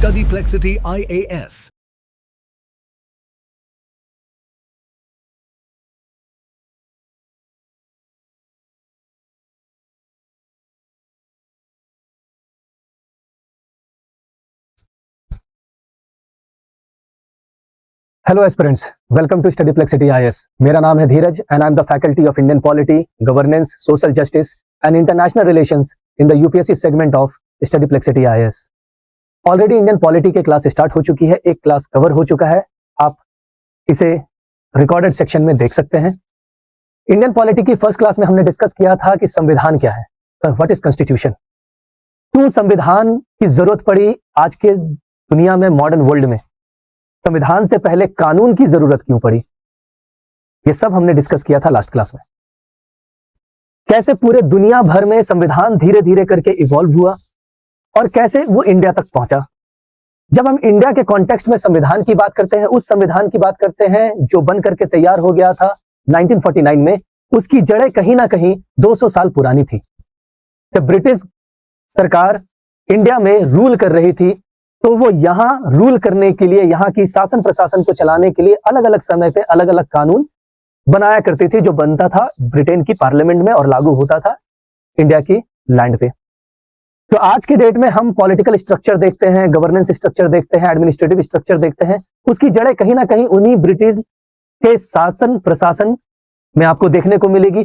Studyplexity IAS. Hello aspirants, welcome to Studyplexity IAS. मेरा नाम है Dheeraj and I am the faculty of Indian polity, governance, social justice and international relations in the UPSC segment of Studyplexity IAS. Already Indian polity की class start हो चुकी है, एक class cover हो चुका है, आप इसे रिकॉर्डेड सेक्शन में देख सकते हैं। इंडियन पॉलिटी की फर्स्ट क्लास में हमने डिस्कस किया था कि संविधान क्या है, व्हाट इज कॉन्स्टिट्यूशन। क्यों संविधान की जरूरत पड़ी आज के दुनिया में, मॉडर्न वर्ल्ड में, संविधान से पहले कानून की जरूरत क्यों पड़ी, ये सब हमने डिस्कस किया था लास्ट क्लास में। कैसे पूरे दुनिया भर में संविधान धीरे धीरे करके इवॉल्व हुआ और कैसे वो इंडिया तक पहुंचा। जब हम इंडिया के कॉन्टेक्स्ट में संविधान की बात करते हैं, उस संविधान की बात करते हैं जो बन करके तैयार हो गया था 1949 में, उसकी जड़ें कहीं ना कहीं 200 साल पुरानी थी। जब ब्रिटिश सरकार इंडिया में रूल कर रही थी तो वो यहां रूल करने के लिए, यहां की शासन प्रशासन को चलाने के लिए अलग अलग समय पे अलग अलग कानून बनाया करती थी, जो बनता था ब्रिटेन की पार्लियामेंट में और लागू होता था इंडिया की लैंड पे। तो आज के डेट में हम पॉलिटिकल स्ट्रक्चर देखते हैं, गवर्नेंस स्ट्रक्चर देखते हैं, एडमिनिस्ट्रेटिव स्ट्रक्चर देखते हैं, उसकी जड़ें कहीं ना कहीं उन्हीं ब्रिटिश के शासन प्रशासन में आपको देखने को मिलेगी।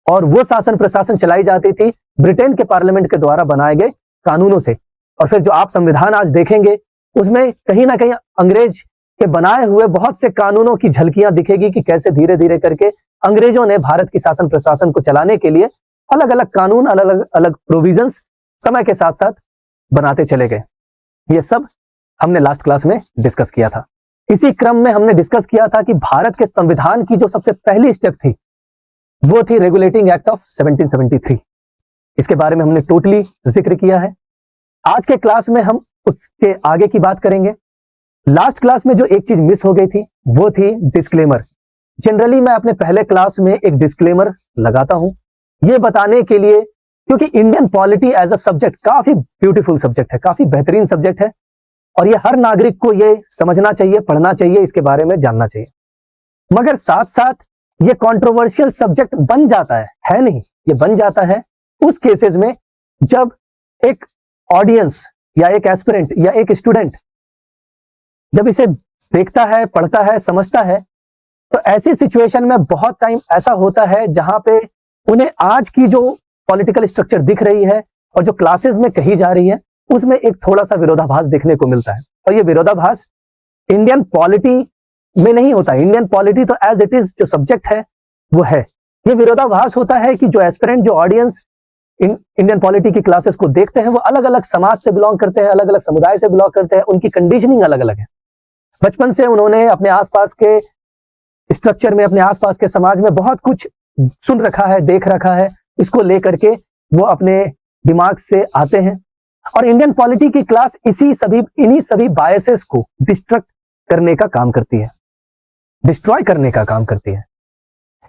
और वो शासन प्रशासन चलाई जाती थी ब्रिटेन के पार्लियामेंट के द्वारा बनाए गए कानूनों से। और फिर जो आप संविधान आज देखेंगे उसमें कहीं ना कहीं अंग्रेज के बनाए हुए बहुत से कानूनों की झलकियां दिखेगी कि कैसे धीरे धीरे करके अंग्रेजों ने भारत की शासन प्रशासन को चलाने के लिए अलग अलग कानून, अलग अलग अलग प्रोविजंस समय के साथ साथ बनाते चले गए। ये सब हमने लास्ट क्लास में डिस्कस किया था। इसी क्रम में हमने डिस्कस किया था कि भारत के संविधान की जो सबसे पहली स्टेप थी वो थी रेगुलेटिंग एक्ट ऑफ 1773। इसके बारे में हमने टोटली जिक्र किया है। आज के क्लास में हम उसके आगे की बात करेंगे। लास्ट क्लास में जो एक चीज मिस हो गई थी वो थी डिस्क्लेमर। जनरली मैं अपने पहले क्लास में एक डिस्क्लेमर लगाता हूं, ये बताने के लिए क्योंकि Indian polity as a subject काफी ब्यूटीफुल सब्जेक्ट है, काफी बेहतरीन सब्जेक्ट है और ये हर नागरिक को ये समझना चाहिए, पढ़ना चाहिए, इसके बारे में जानना चाहिए। मगर साथ साथ ये कंट्रोवर्शियल सब्जेक्ट बन जाता है नहीं, ये बन जाता है उस केसेस में जब एक ऑडियंस या एक एस्पिरेंट या एक स्टूडेंट जब इसे देखता है, पढ़ता है, समझता है, तो ऐसी सिचुएशन में बहुत टाइम ऐसा होता है जहां पे उन्हें आज की जो पॉलिटिकल स्ट्रक्चर दिख रही है और जो क्लासेस में कही जा रही है उसमें एक थोड़ा सा विरोधाभास देखने को मिलता है। और ये विरोधाभास इंडियन पॉलिटी में नहीं होता। इंडियन पॉलिटी तो एज इट इज जो सब्जेक्ट है वो है। ये विरोधाभास होता है कि जो एस्पिरेंट, जो ऑडियंस इंडियन पॉलिटी की क्लासेस को देखते हैं वो अलग अलग समाज से बिलोंग करते हैं, अलग अलग समुदाय से बिलोंग करते हैं, उनकी कंडीशनिंग अलग अलग है। बचपन से उन्होंने अपने आसपास के स्ट्रक्चर में, अपने आसपास के समाज में बहुत कुछ सुन रखा है, देख रखा है, इसको लेकर के वो अपने दिमाग से आते हैं। और इंडियन पॉलिटी की क्लास इन्हीं सभी बायसेस को डिस्ट्रक्ट करने का काम करती है, डिस्ट्रॉय करने का काम करती है।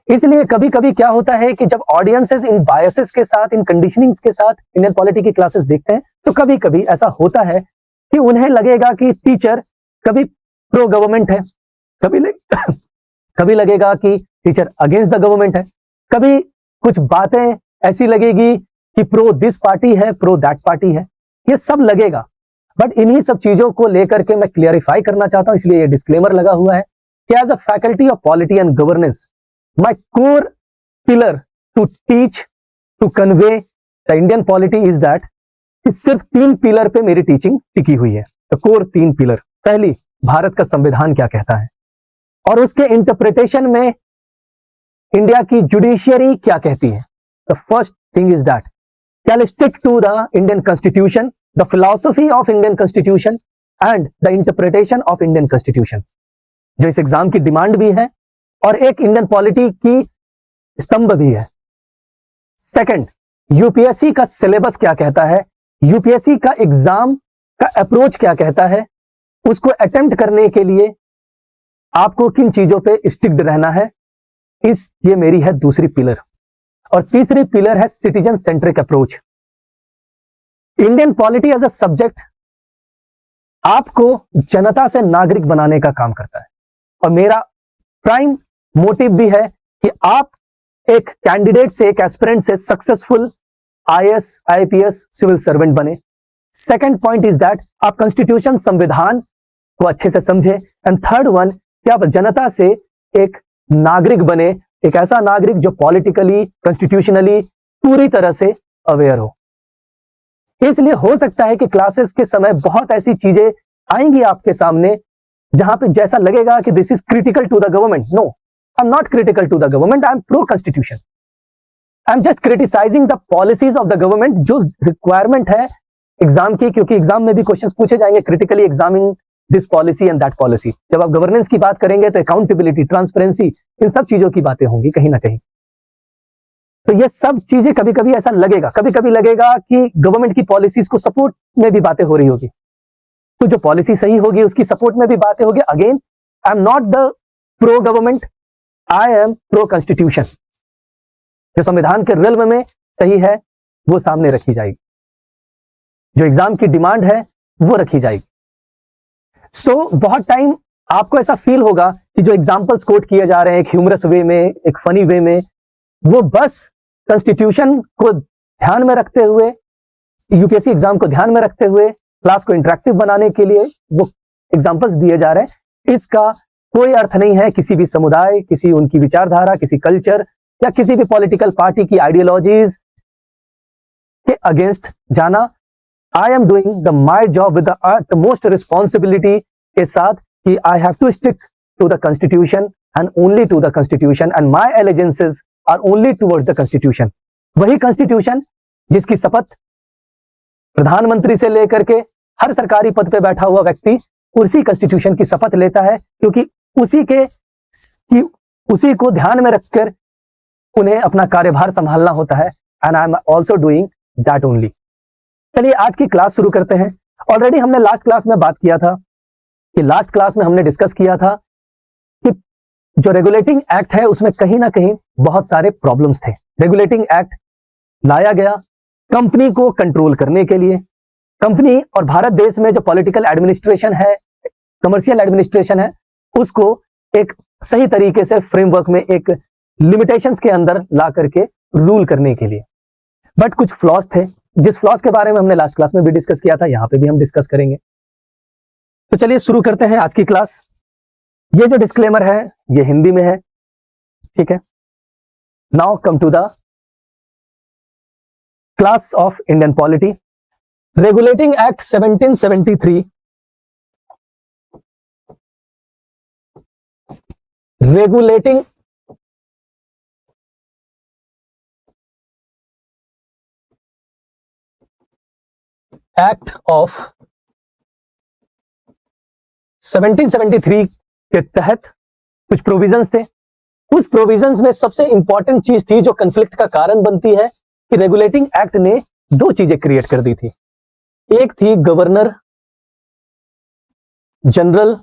इसलिए कभी कभी क्या होता है कि जब ऑडियंसेस इन बायसेस के साथ, इन कंडीशनिंग्स के साथ इंडियन पॉलिटी की क्लासेस देखते हैं तो कभी कभी ऐसा होता है कि उन्हें लगेगा कि टीचर कभी प्रो गवर्नमेंट है, कभी लगेगा कि टीचर अगेंस्ट द गवर्नमेंट है, कभी कुछ बातें ऐसी लगेगी कि प्रो दिस पार्टी है, प्रो दैट पार्टी है, ये सब लगेगा। बट इन्हीं सब चीजों को लेकर के मैं क्लियरिफाई करना चाहता हूं, इसलिए ये डिस्क्लेमर लगा हुआ है कि as a faculty of polity and governance my core pillar to teach, to convey the Indian polity is that कि सिर्फ 3 पिलर पे मेरी टीचिंग टिकी हुई है। तो कोर 3 पिलर, पहली, भारत का संविधान क्या कहता है और उसके इंटरप्रिटेशन में इंडिया की जुडिशियरी क्या कहती है। The first thing is that can stick to the Indian constitution, the philosophy of Indian constitution and the interpretation of Indian constitution, जो इस एग्जाम की डिमांड भी है और एक इंडियन पॉलिटी की स्तंभ भी है। सेकंड, यूपीएससी का सिलेबस क्या कहता है, यूपीएससी का एग्जाम का अप्रोच क्या कहता है, उसको अटेम्प्ट करने के लिए आपको किन चीजों पे स्टिक्ड रहना है, ये मेरी है दूसरी पिलर। और तीसरी पिलर है citizen centric approach. Indian polity as a subject आपको जनता से नागरिक बनाने का काम करता है। और मेरा प्राइम मोटिव भी है कि आप एक कैंडिडेट से, एक एस्पिरेंट से successful IAS, IPS, civil servant बने। सेकंड पॉइंट इज दैट आप कॉन्स्टिट्यूशन, संविधान को अच्छे से समझे। एंड थर्ड वन कि आप जनता से एक नागरिक बने, एक ऐसा नागरिक जो पॉलिटिकली, कॉन्स्टिट्यूशनली पूरी तरह से अवेयर हो। इसलिए हो सकता है कि क्लासेस के समय बहुत ऐसी चीजें आएंगी आपके सामने जहां पे जैसा लगेगा कि this is critical to the government. No, I am not critical to the government, I am pro constitution. I am just criticising the policies of the government, जो रिक्वायरमेंट है एग्जाम की, क्योंकि एग्जाम में भी क्वेश्चंस पूछे जाएंगे, critically examining this policy and that policy. जब आप गवर्नेंस की बात करेंगे तो अकाउंटेबिलिटी, ट्रांसपेरेंसी, इन सब चीजों की बातें होंगी कहीं ना कहीं। तो ये सब चीजें कभी कभी ऐसा लगेगा, कभी कभी लगेगा कि गवर्नमेंट की पॉलिसीज को सपोर्ट में भी बातें हो रही होगी, तो जो पॉलिसी सही होगी उसकी सपोर्ट में भी बातें होगी। Again, I am not the pro government, I am pro constitution. जो संविधान के रिल्म में सही है वो सामने रखी जाएगी, जो एग्जाम की डिमांड है वो रखी जाएगी। सो बहुत टाइम आपको ऐसा फील होगा कि जो एग्जाम्पल्स कोट किए जा रहे हैं एक ह्यूमरस वे में, एक फनी वे में, वो बस कॉन्स्टिट्यूशन को ध्यान में रखते हुए, यूपीएससी एग्जाम को ध्यान में रखते हुए, क्लास को इंटरेक्टिव बनाने के लिए वो एग्जाम्पल्स दिए जा रहे हैं। इसका कोई अर्थ नहीं है किसी भी समुदाय, किसी उनकी विचारधारा, किसी कल्चर या किसी भी पॉलिटिकल पार्टी की आइडियोलॉजीज के अगेंस्ट जाना। I am doing the my job with the most responsibility के साथ कि I have to stick to the constitution and only to the constitution, and my allegiances are only towards the constitution. वही constitution जिसकी शपथ प्रधानमंत्री से लेकर के हर सरकारी पद पे बैठा हुआ व्यक्ति उसी कॉन्स्टिट्यूशन की शपथ लेता है, क्योंकि उसी को ध्यान में रखकर उन्हें अपना कार्यभार संभालना होता है। And I am also doing that only. चलिए आज की क्लास शुरू करते हैं। ऑलरेडी हमने लास्ट क्लास में बात किया था कि लास्ट क्लास में हमने डिस्कस किया था कि जो रेगुलेटिंग एक्ट है उसमें कहीं ना कहीं बहुत सारे प्रॉब्लम्स थे। रेगुलेटिंग एक्ट लाया गया कंपनी को कंट्रोल करने के लिए। कंपनी और भारत देश में जो पॉलिटिकल एडमिनिस्ट्रेशन है, कमर्शियल एडमिनिस्ट्रेशन है, उसको एक सही तरीके से फ्रेमवर्क में, एक लिमिटेशंस के अंदर ला करके रूल करने के लिए। बट कुछ फ्लॉज थे, जिस फ्लॉज के बारे में हमने लास्ट क्लास में भी डिस्कस किया था, यहां पे भी हम डिस्कस करेंगे। तो चलिए शुरू करते हैं आज की क्लास। ये जो डिस्क्लेमर है ये हिंदी में है, ठीक है। Now come to the class of Indian polity. Regulating act 1773, regulating act of 1773 के तहत कुछ प्रोविजंस थे। उस प्रोविजंस में सबसे इंपॉर्टेंट चीज थी जो कन्फ्लिक्ट का कारण बनती है कि रेगुलेटिंग एक्ट ने दो चीजें क्रिएट कर दी थी। एक थी गवर्नर जनरल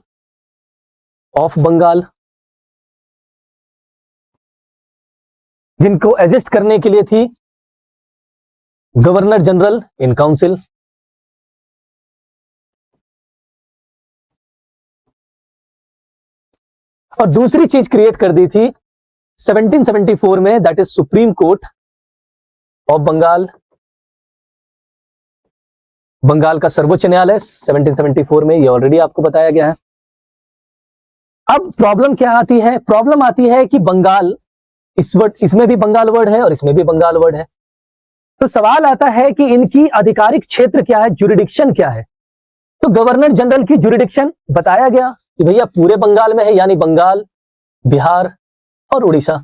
ऑफ बंगाल, जिनको एग्जिस्ट करने के लिए थी गवर्नर जनरल इन काउंसिल। और दूसरी चीज क्रिएट कर दी थी 1774 में, that is supreme court of Bengal, Bengal का सर्वोच्च न्यायालय 1774 में, ये ऑलरेडी आपको बताया गया है। अब प्रॉब्लम क्या आती है? प्रॉब्लम आती है कि बंगाल, इसमें भी बंगाल वर्ड है और इसमें भी बंगाल वर्ड है। तो सवाल आता है कि इनकी आधिकारिक क्षेत्र क्या है, जुरिडिक्शन क्या है। तो गवर्नर जनरल की जुरिडिक्शन बताया गया कि भैया पूरे बंगाल में है, यानी बंगाल, बिहार और उड़ीसा।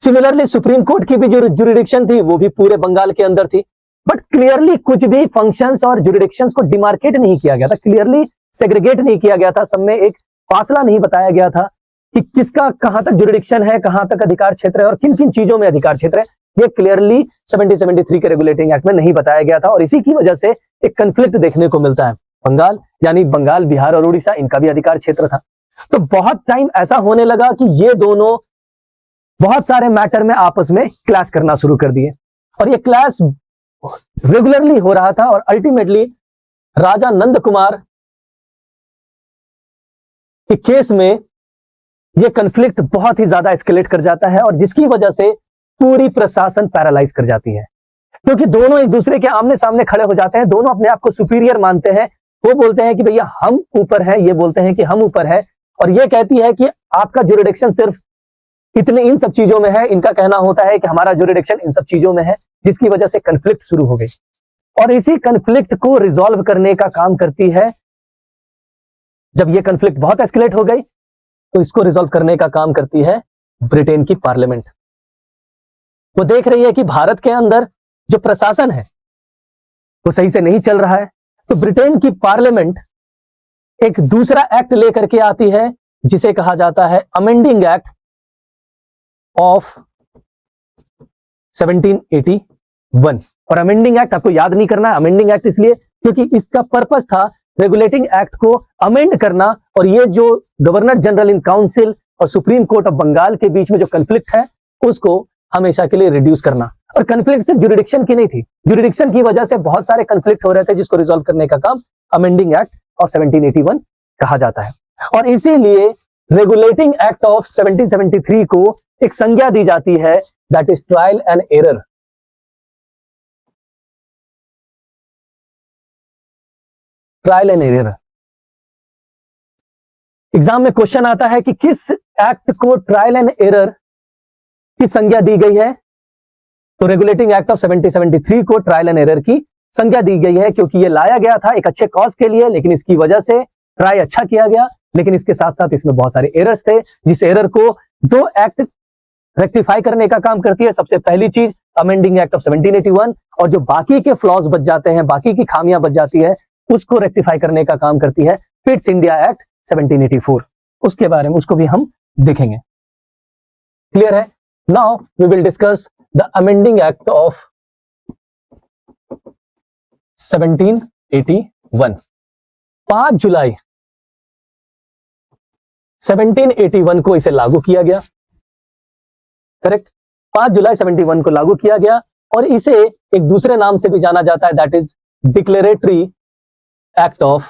सिमिलरली सुप्रीम कोर्ट की भी जो जुरिडिक्शन थी वो भी पूरे बंगाल के अंदर थी। बट क्लियरली कुछ भी फंक्शंस और जुरिडिक्शंस को डिमार्केट नहीं किया गया था, क्लियरली सेग्रीगेट नहीं किया गया था, सब में एक फासला नहीं बताया गया था कि किसका कहां तक जुरिडिक्शन है, कहां तक अधिकार क्षेत्र है और किन किन चीजों में अधिकार क्षेत्र है। ये क्लियरली 1773 के रेगुलेटिंग एक्ट में नहीं बताया गया था और इसी की वजह से एक कंफ्लिक्ट देखने को मिलता है। बंगाल यानी बंगाल, बिहार और उड़ीसा, इनका भी अधिकार क्षेत्र था। तो बहुत टाइम ऐसा होने लगा कि ये दोनों बहुत सारे मैटर में आपस में क्लैश करना शुरू कर दिए और ये क्लैश रेगुलरली हो रहा था और अल्टीमेटली राजा नंद कुमार के केस में यह कन्फ्लिक्ट बहुत ही ज्यादा एस्केलेट कर जाता है और जिसकी वजह से पूरी प्रशासन पैरालाइज कर जाती है, क्योंकि दोनों एक दूसरे के आमने सामने खड़े हो जाते हैं, दोनों अपने आप को सुपीरियर मानते हैं। वो बोलते हैं कि भैया हम ऊपर हैं, ये बोलते हैं कि हम ऊपर है, और ये कहती है कि आपका जुरिडिक्शन सिर्फ इतने इन सब चीजों में है, इनका कहना होता है कि हमारा जुरिडिक्शन इन सब चीजों में है, जिसकी वजह से कन्फ्लिक्ट शुरू हो गई। और इसी कन्फ्लिक्ट को रिजॉल्व करने का काम करती है, जब ये कन्फ्लिक्ट बहुत एस्केलेट हो गई तो इसको रिजॉल्व करने का काम करती है ब्रिटेन की पार्लियामेंट। वो देख रही है कि भारत के अंदर जो प्रशासन है वो सही से नहीं चल रहा है, तो ब्रिटेन की पार्लियामेंट एक दूसरा एक्ट लेकर के आती है जिसे कहा जाता है अमेंडिंग एक्ट ऑफ 1781। और अमेंडिंग एक्ट आपको याद नहीं करना है, अमेंडिंग एक्ट इसलिए क्योंकि इसका पर्पस था रेगुलेटिंग एक्ट को अमेंड करना, और ये जो गवर्नर जनरल इन काउंसिल और सुप्रीम कोर्ट ऑफ बंगाल के बीच में जो कन्फ्लिक्ट है उसको हमेशा के लिए रिड्यूस करना। और कन्फ्लिक्ट सिर्फ जुरिडिक्शन की नहीं थी, जुरिडिक्शन की वजह से बहुत सारे कन्फ्लिक्ट हो रहे थे जिसको रिजॉल्व करने का काम अमेंडिंग एक्ट ऑफ 1781 कहा जाता है। और इसीलिए रेगुलेटिंग एक्ट ऑफ 1773 को एक संज्ञा दी जाती है, that is trial and error. Trial and error exam में क्वेश्चन आता है कि किस एक्ट को ट्रायल एंड एरर की संज्ञा दी गई है, तो रेगुलेटिंग एक्ट ऑफ 1773 को ट्रायल एंड एरर की संज्ञा दी गई है, क्योंकि ये लाया गया था एक अच्छे कॉज के लिए, लेकिन इसकी वजह से ट्राई अच्छा किया गया, लेकिन इसके साथ साथ इसमें बहुत सारे एरर्स थे, जिस एरर को दो एक्ट रेक्टिफाई करने का काम करती है। सबसे पहली चीज अमेंडिंग एक्ट ऑफ 1781, और जो बाकी के फ्लॉज बच जाते हैं, बाकी की खामियां बच जाती है, उसको रेक्टिफाई करने का काम करती है पिट्स इंडिया एक्ट 1784। उसके बारे में उसको भी हम देखेंगे। क्लियर है? Now we will discuss the amending act of 1781। 5 जुलाई 1781 को इसे लागू किया गया। करेक्ट, 5 जुलाई 71 को लागू किया गया, और इसे एक दूसरे नाम से भी जाना जाता है, that is declaratory act of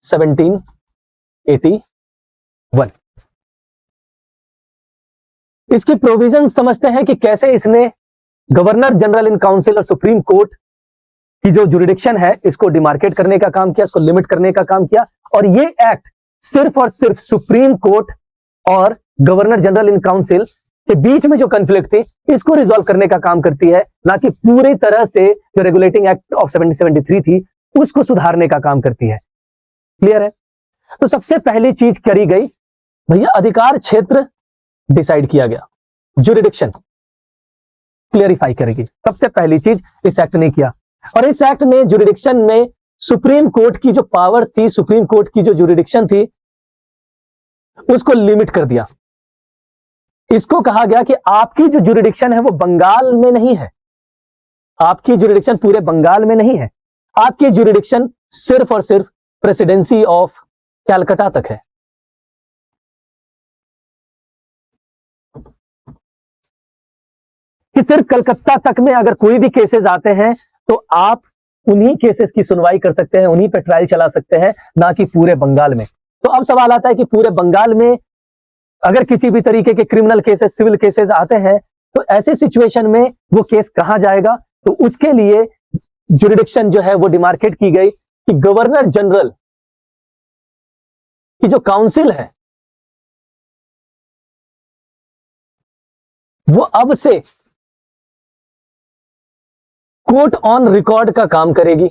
1781। इसकी प्रोविजन समझते हैं कि कैसे इसने गवर्नर जनरल इन काउंसिल और सुप्रीम कोर्ट की जो जुरिडिक्शन है इसको डिमार्केट करने का काम किया, इसको लिमिट करने का काम किया। और ये एक्ट सिर्फ और सिर्फ सुप्रीम कोर्ट और गवर्नर जनरल इन काउंसिल के बीच में जो कन्फ्लिक्ट थी इसको रिजॉल्व करने का काम करती है, ना कि पूरी तरह से जो रेगुलेटिंग एक्ट ऑफ 1773 थी उसको सुधारने का काम करती है। क्लियर है? तो सबसे पहली चीज करी गई भैया, अधिकार क्षेत्र डिसाइड किया गया, जुरिडिक्शन क्लियरिफाई करेगी। सबसे पहली चीज इस एक्ट ने किया, और इस एक्ट ने जुरिडिक्शन में सुप्रीम कोर्ट की जो पावर थी, सुप्रीम कोर्ट की जो जुरिडिक्शन थी, उसको लिमिट कर दिया। इसको कहा गया कि आपकी जो जुरिडिक्शन है वो बंगाल में नहीं है, आपकी जुरिडिक्शन पूरे बंगाल में नहीं है, आपकी जुरिडिक्शन सिर्फ और सिर्फ प्रेसिडेंसी ऑफ कैलकाटा तक है। कि सिर्फ कलकत्ता तक में अगर कोई भी केसेस आते हैं तो आप उन्हीं केसेस की सुनवाई कर सकते हैं, उन्हीं पे ट्रायल चला सकते हैं, ना कि पूरे बंगाल में। तो अब सवाल आता है कि पूरे बंगाल में अगर किसी भी तरीके के क्रिमिनल केसेस, सिविल केसेस आते हैं तो ऐसे सिचुएशन में वो केस कहां जाएगा? तो उसके लिए जुरिडिक्शन जो है वो डिमार्केट की गई कि गवर्नर जनरल की जो काउंसिल है वो अब से कोर्ट ऑन रिकॉर्ड का काम करेगी,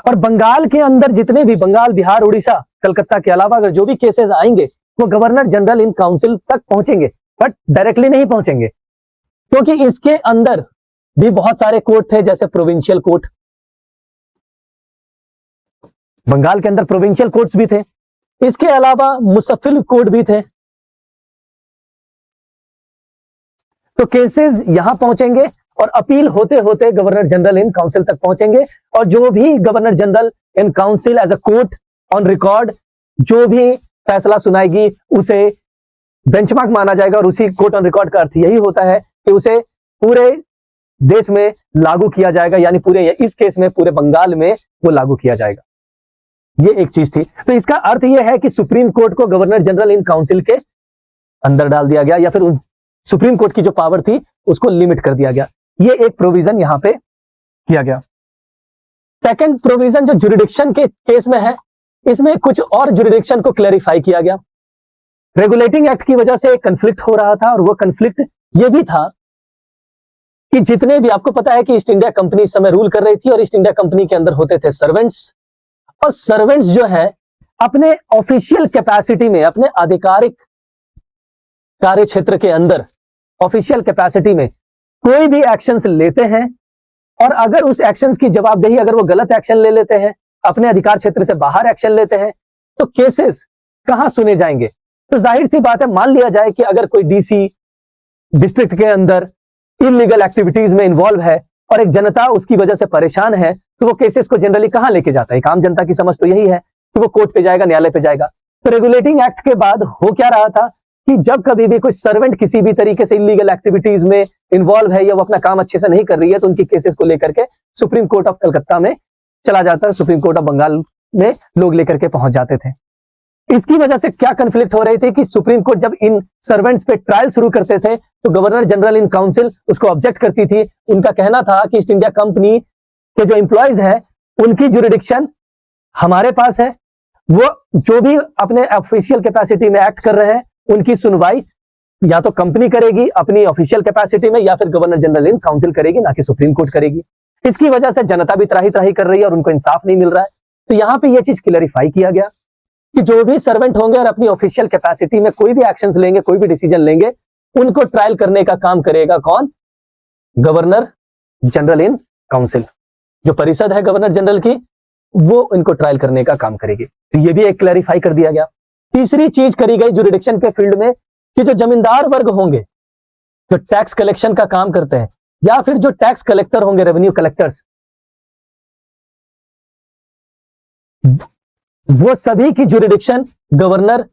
और बंगाल के अंदर जितने भी, बंगाल, बिहार, उड़ीसा, कलकत्ता के अलावा अगर जो भी केसेस आएंगे वो गवर्नर जनरल इन काउंसिल तक पहुंचेंगे, बट डायरेक्टली नहीं पहुंचेंगे, क्योंकि इसके अंदर भी बहुत सारे कोर्ट थे, जैसे प्रोविंशियल कोर्ट। बंगाल के अंदर प्रोविंशियल कोर्ट्स भी थे, इसके अलावा मुसफिल कोर्ट भी थे। तो केसेस यहां पहुंचेंगे और अपील होते होते गवर्नर जनरल इन काउंसिल तक पहुंचेंगे, और जो भी governor general in council as a court on record जो भी फैसला सुनाएगी उसे बेंचमार्क माना जाएगा, और उसी कोर्ट ऑन रिकॉर्ड का अर्थ यही होता है कि उसे पूरे देश में लागू किया जाएगा, यानी पूरे इस केस में पूरे बंगाल में वो लागू किया जाएगा। ये एक चीज थी। तो इसका अर्थ यह है कि सुप्रीम कोर्ट को गवर्नर जनरल इन काउंसिल के अंदर डाल दिया गया, या फिर उस सुप्रीम कोर्ट की जो पावर थी उसको लिमिट कर दिया गया। ये एक प्रोविजन यहां पे किया गया। सेकंड प्रोविजन जो जुरिडिक्शन के केस में है, इसमें कुछ और जुरिडिक्शन को क्लैरिफाई किया गया। रेगुलेटिंग एक्ट की वजह से एक कंफ्लिक्ट हो रहा था, और वो कंफ्लिक्ट ये भी था कि जितने भी, आपको पता है कि ईस्ट इंडिया कंपनी इस समय रूल कर रही थी, और ईस्ट इंडिया कंपनी के अंदर होते थे सर्वेंट्स, और सर्वेंट्स जो है अपने ऑफिशियल कैपेसिटी में, अपने आधिकारिक कार्य क्षेत्र के अंदर ऑफिशियल कैपेसिटी में कोई भी एक्शंस लेते हैं, और अगर उस एक्शंस की जवाबदेही, अगर वो गलत एक्शन ले लेते हैं, अपने अधिकार क्षेत्र से बाहर एक्शन लेते हैं, तो केसेस कहां सुने जाएंगे? तो जाहिर सी बात है, मान लिया जाए कि अगर कोई डीसी डिस्ट्रिक्ट के अंदर इलीगल एक्टिविटीज में इन्वॉल्व है और एक जनता उसकी वजह से परेशान है, तो वो केसेस को जनरली कहां लेके जाता है? एक आम जनता की समझ तो यही है कि वो कोर्ट पे जाएगा, न्यायालय पे जाएगा। तो रेगुलेटिंग एक्ट के बाद हो क्या रहा था कि जब कभी भी कोई सर्वेंट किसी भी तरीके से इलीगल एक्टिविटीज में इन्वॉल्व है, या वो अपना काम अच्छे से नहीं कर रही है, तो उनकी केसेस को लेकर के सुप्रीम कोर्ट ऑफ कलकत्ता में चला जाता है, सुप्रीम कोर्ट ऑफ बंगाल में लोग लेकर के पहुंच जाते थे। इसकी वजह से क्या कंफ्लिक्ट हो रही थी कि सुप्रीम कोर्ट जब इन सर्वेंट्स पे ट्रायल शुरू करते थे, तो गवर्नर जनरल इन काउंसिल उसको ऑब्जेक्ट करती थी। उनका कहना था कि ईस्ट इंडिया कंपनी के जो एम्प्लॉयज हैं, उनकी जुरिडिक्शन हमारे पास है, वो जो भी अपने ऑफिशियल कैपेसिटी में एक्ट कर रहे हैं, उनकी सुनवाई या तो कंपनी करेगी अपनी ऑफिशियल कैपेसिटी में, या फिर गवर्नर जनरल इन काउंसिल करेगी, ना कि सुप्रीम कोर्ट करेगी। इसकी वजह से जनता भी त्राही त्राही कर रही है और उनको इंसाफ नहीं मिल रहा है। तो यहां पे यह चीज क्लैरिफाई किया गया कि जो भी सर्वेंट होंगे और अपनी ऑफिशियल कैपेसिटी में कोई भी एक्शंस लेंगे, कोई भी डिसीजन लेंगे, उनको ट्रायल करने का काम करेगा कौन? Governor general in council. जो परिषद है गवर्नर जनरल की, वो इनको ट्रायल करने का काम करेगी। तो ये भी एक क्लैरिफाई कर दिया गया। तीसरी चीज करी गई जुरिडिक्शन के फील्ड में कि जो जमींदार वर्ग होंगे, जो टैक्स कलेक्शन का काम करते हैं, या फिर जो टैक्स कलेक्टर होंगे, रेवेन्यू कलेक्टर्स, वो सभी की जुरिडिक्शन गवर्नर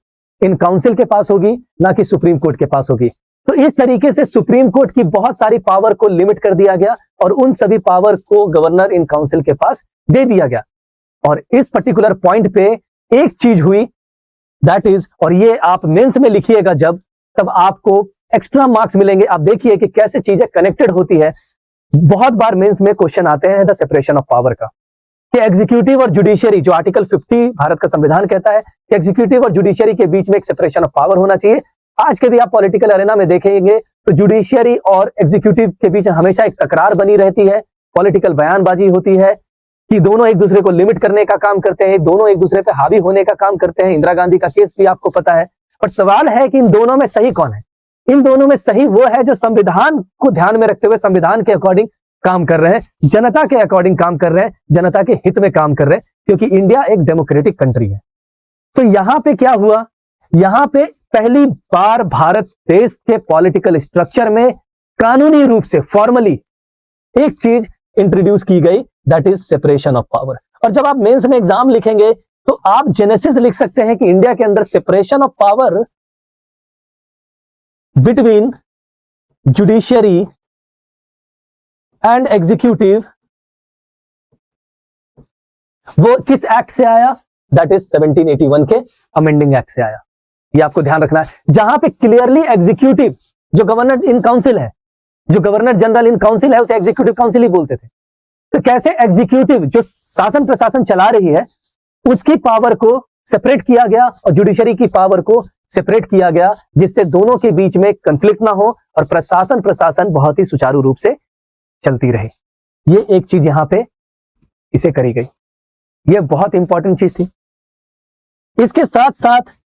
इन काउंसिल के पास होगी, ना कि सुप्रीम कोर्ट के पास होगी। तो इस तरीके से सुप्रीम कोर्ट की बहुत सारी पावर को लिमिट कर दिया गया, और उन सभी पावर को गवर्नर इन काउंसिल के पास दे दिया गया। और इस पर्टिकुलर पॉइंट पे एक चीज हुई, दैट इज, और ये आप मेंस में लिखिएगा जब, तब आपको एक्स्ट्रा मार्क्स मिलेंगे। आप देखिए कि कैसे चीजें कनेक्टेड होती है। बहुत बार मेंस में क्वेश्चन आते हैं द सेपरेशन ऑफ पावर का, कि एग्जीक्यूटिव और जुडिशियरी, जो आर्टिकल 50 भारत का संविधान कहता है कि एग्जीक्यूटिव और जुडिशियरी के बीच में एक सेपरेशन ऑफ पावर होना चाहिए। आज के भी आप पॉलिटिकल अरेना में देखेंगे तो जुडिशियरी और एग्जीक्यूटिव के बीच हमेशा एक तकरार बनी रहती है, पॉलिटिकल बयानबाजी होती है कि दोनों एक दूसरे को लिमिट करने का काम करते हैं, दोनों एक दूसरे पे हावी होने का काम करते हैं। इंदिरा गांधी का केस भी आपको पता है। बट सवाल है कि इन दोनों में सही कौन है? इन दोनों में सही वो है जो संविधान को ध्यान में रखते हुए संविधान के अकॉर्डिंग काम कर रहे हैं, जनता के अकॉर्डिंग काम कर रहे हैं, जनता के हित में काम कर रहे हैं, क्योंकि इंडिया एक डेमोक्रेटिक कंट्री है। तो यहां पे क्या हुआ? यहां पे पहली बार भारत देश के पॉलिटिकल स्ट्रक्चर में कानूनी रूप से फॉर्मली एक चीज इंट्रोड्यूस की गई, that is separation of power. और जब आप मेंस में एग्जाम लिखेंगे तो आप जेनेसिस लिख सकते हैं कि इंडिया के अंदर separation of power between judiciary and executive, वो किस एक्ट से आया? दैट इज 1781 के अमेंडिंग एक्ट से आया। ये आपको ध्यान रखना है, जहां पे क्लियरली एग्जीक्यूटिव, जो गवर्नर इन काउंसिल है, जो गवर्नर जनरल इन काउंसिल है, उसे एग्जीक्यूटिव काउंसिल ही बोलते थे। तो कैसे एग्जीक्यूटिव जो शासन प्रशासन चला रही है, उसकी पावर को सेपरेट किया गया और जुडिशरी की पावर को सेपरेट किया गया, जिससे दोनों के बीच में कंफ्लिक्ट ना हो और प्रशासन बहुत ही सुचारू रूप से चलती रहे। ये एक चीज यहां पे इसे करी गई, ये बहुत इंपॉर्टेंट चीज थी। इसके साथ साथ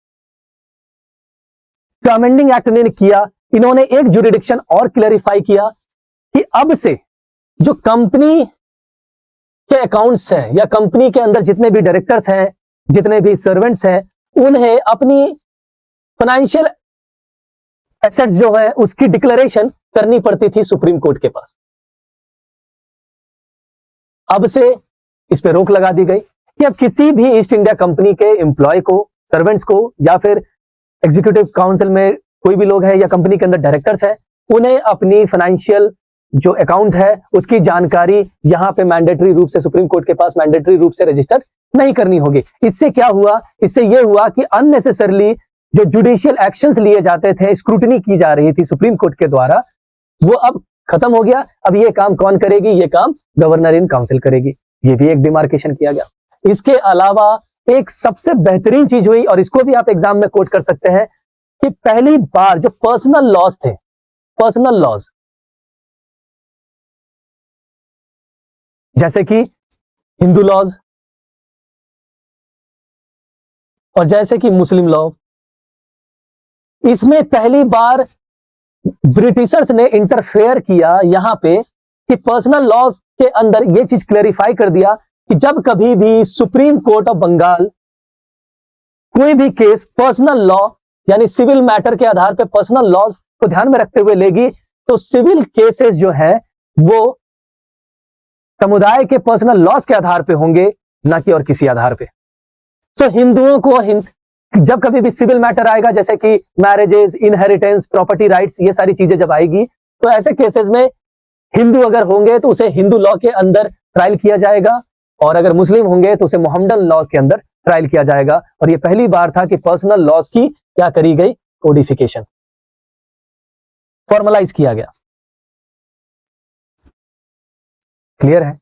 अमेंडिंग एक्ट ने किया, इन्होंने एक जुरिडिक्शन और क्लैरिफाई किया कि अब से जो कंपनी के अकाउंट्स हैं या कंपनी के अंदर जितने भी डायरेक्टर्स हैं, जितने भी सर्वेंट्स हैं, उन्हें अपनी फाइनेंशियल एसेट्स जो है उसकी डिक्लेरेशन करनी पड़ती थी सुप्रीम कोर्ट के पास। अब से इस पे रोक लगा दी गई कि अब किसी भी ईस्ट इंडिया कंपनी के एम्प्लॉय को, सर्वेंट्स को, या फिर एग्जीक्यूटिव काउंसिल में कोई भी लोग हैं या कंपनी के अंदर डायरेक्टर्स हैं, उन्हें अपनी फाइनेंशियल जो अकाउंट है उसकी जानकारी यहां पे मैंडेटरी रूप से सुप्रीम कोर्ट के पास मैंडेटरी रूप से रजिस्टर नहीं करनी होगी। इससे क्या हुआ, इससे यह हुआ कि अननेसेसरली जो जुडिशियल एक्शंस लिए जाते थे, स्क्रूटनी की जा रही थी सुप्रीम कोर्ट के द्वारा, वो अब खत्म हो गया। अब ये काम कौन करेगी, ये काम गवर्नर इन काउंसिल करेगी। ये भी एक डिमार्केशन किया गया। इसके अलावा एक सबसे बेहतरीन चीज हुई, और इसको भी आप एग्जाम में कोट कर सकते हैं, कि पहली बार जो पर्सनल लॉज थे, पर्सनल लॉज जैसे कि हिंदू लॉज और जैसे कि मुस्लिम लॉ, इसमें पहली बार ब्रिटिशर्स ने इंटरफेयर किया यहां पे कि पर्सनल लॉज के अंदर यह चीज क्लैरिफाई कर दिया कि जब कभी भी सुप्रीम कोर्ट ऑफ बंगाल कोई भी केस पर्सनल लॉ यानी सिविल मैटर के आधार पर पर्सनल लॉज को ध्यान में रखते हुए लेगी, तो सिविल केसेस जो है वो समुदाय के पर्सनल लॉज के आधार पे होंगे, ना कि और किसी आधार पे। तो हिंदुओं को जब कभी भी सिविल मैटर आएगा, जैसे कि मैरिजेस, इनहेरिटेंस, प्रॉपर्टी राइट्स, ये सारी चीजें जब आएगी, तो ऐसे केसेस में हिंदू अगर होंगे तो उसे हिंदू लॉ के अंदर ट्रायल किया जाएगा, और अगर मुस्लिम होंगे तो उसे मोहम्मदन लॉ के अंदर ट्रायल किया जाएगा। और ये पहली बार था कि पर्सनल लॉज की क्या करी गई, कोडिफिकेशन, फॉर्मलाइज किया गया। क्लियर है?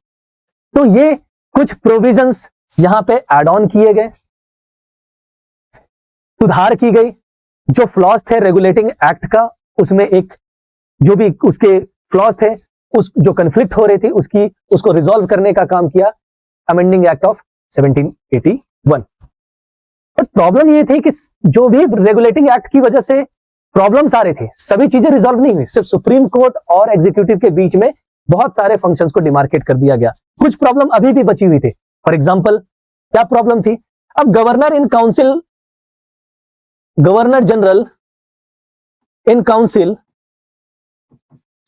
तो ये कुछ प्रोविजंस यहां पे एड ऑन किए गए, सुधार की गई। जो फ्लॉज थे रेगुलेटिंग एक्ट का, उसमें एक जो भी उसके फ्लॉज थे, उस जो कंफ्लिक्ट हो रही थी उसको रिजॉल्व करने का काम किया अमेंडिंग एक्ट ऑफ 1781। पर प्रॉब्लम ये थी कि जो भी रेगुलेटिंग एक्ट की वजह से प्रॉब्लम्स आ रहे थे, सभी चीजें रिजॉल्व नहीं हुई। सिर्फ सुप्रीम कोर्ट और एग्जीक्यूटिव के बीच में बहुत सारे फंक्शंस को डिमार्केट कर दिया गया। कुछ प्रॉब्लम अभी भी बची हुई थी। फॉर एग्जांपल, क्या प्रॉब्लम थी? अब governor general in council,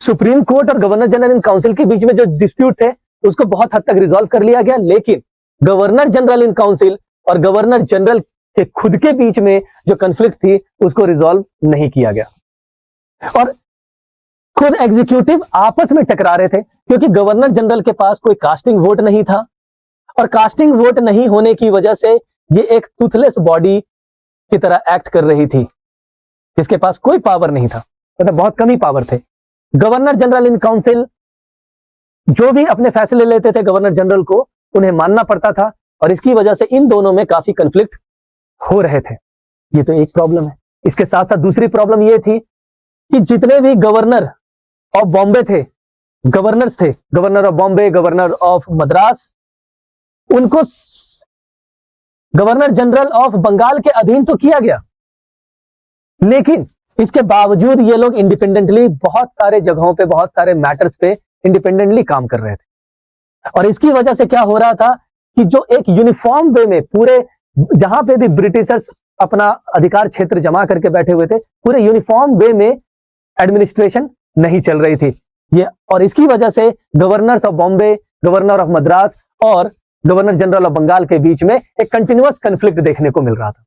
supreme court और गवर्नर जनरल इन काउंसिल के बीच में जो डिस्प्यूट थे उसको बहुत हद तक रिजॉल्व कर लिया गया, लेकिन गवर्नर जनरल इन काउंसिल और गवर्नर जनरल के खुद के बीच में जो कॉन्फ्लिक्ट थी उसको रिजॉल्व नहीं किया गया। और खुद एग्जीक्यूटिव आपस में टकरा रहे थे, क्योंकि गवर्नर जनरल के पास कोई कास्टिंग वोट नहीं था, और कास्टिंग वोट नहीं होने की वजह से ये एक टूथलेस बॉडी की तरह एक्ट कर रही थी, जिसके पास कोई पावर नहीं था, मतलब बहुत कम ही पावर थे। गवर्नर जनरल इन काउंसिल जो भी अपने फैसले लेते थे गवर्नर जनरल को उन्हें मानना पड़ता था, और इसकी वजह से इन दोनों में काफी कॉन्फ्लिक्ट हो रहे थे। ये तो एक प्रॉब्लम है। इसके साथ साथ दूसरी प्रॉब्लम ये थी कि जितने भी गवर्नर ऑफ बॉम्बे थे, गवर्नर्स थे, governor of Bombay, governor of Madras, उनको गवर्नर जनरल ऑफ बंगाल के अधीन तो किया गया, लेकिन इसके बावजूद ये लोग इंडिपेंडेंटली बहुत सारे जगहों पे, बहुत सारे मैटर्स पे इंडिपेंडेंटली काम कर रहे थे। और इसकी वजह से क्या हो रहा था कि जो एक यूनिफॉर्म वे में पूरे, जहां पे भी ब्रिटिशर्स अपना अधिकार क्षेत्र जमा करके बैठे हुए थे, पूरे यूनिफॉर्म वे में एडमिनिस्ट्रेशन नहीं चल रही थी ये। और इसकी वजह से governors of Bombay, governor of Madras और गवर्नर जनरल ऑफ बंगाल के बीच में एक कंटिन्यूअस कॉन्फ्लिक्ट देखने को मिल रहा था।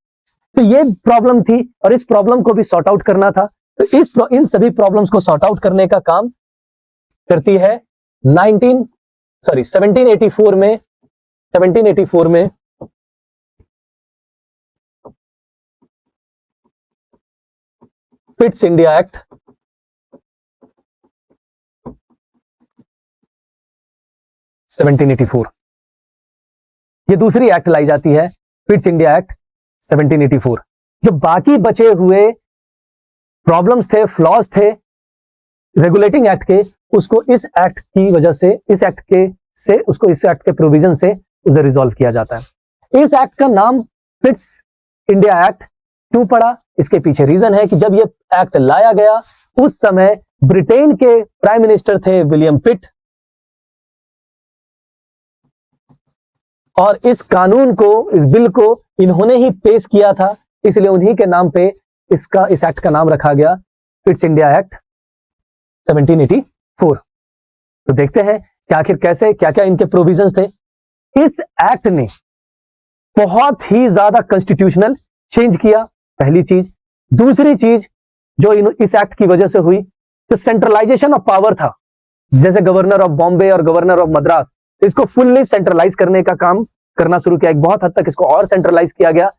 तो ये प्रॉब्लम थी, और इस प्रॉब्लम को भी सॉर्ट आउट करना था। तो इन सभी प्रॉब्लम्स को सॉर्ट आउट करने का काम करती है 1784 में पिट्स इंडिया एक्ट, ये दूसरी एक्ट लाई जाती है, पिट्स इंडिया एक्ट 1784। जो बाकी बचे हुए प्रॉब्लम्स थे, फ्लॉज थे रेगुलेटिंग एक्ट के, उसको इस एक्ट की वजह से, इस एक्ट के प्रोविजन से उसे रिजॉल्व किया जाता है। इस एक्ट का नाम पिट्स इंडिया एक्ट क्यों पड़ा? इसके पीछे रीजन है कि जब ये एक्ट लाया गया उस समय ब्रिटेन के प्राइम मिनिस्टर थे विलियम पिट, और इस कानून को, इस बिल को इन्होंने ही पेश किया था, इसलिए उन्हीं के नाम पे इस एक्ट का नाम रखा गया पिट्स इंडिया एक्ट 1784। तो देखते हैं कि आखिर कैसे, क्या क्या इनके प्रोविजंस थे। इस एक्ट ने बहुत ही ज्यादा कॉन्स्टिट्यूशनल चेंज किया, पहली चीज। दूसरी चीज जो इस एक्ट की वजह से हुई, जो सेंट्रलाइजेशन ऑफ पावर था, जैसे गवर्नर ऑफ बॉम्बे और गवर्नर ऑफ मद्रास, इसको फुल्ली सेंट्रलाइज करने का काम करना शुरू किया। एक बहुत हद तक इसको और सेंट्रलाइज किया गया,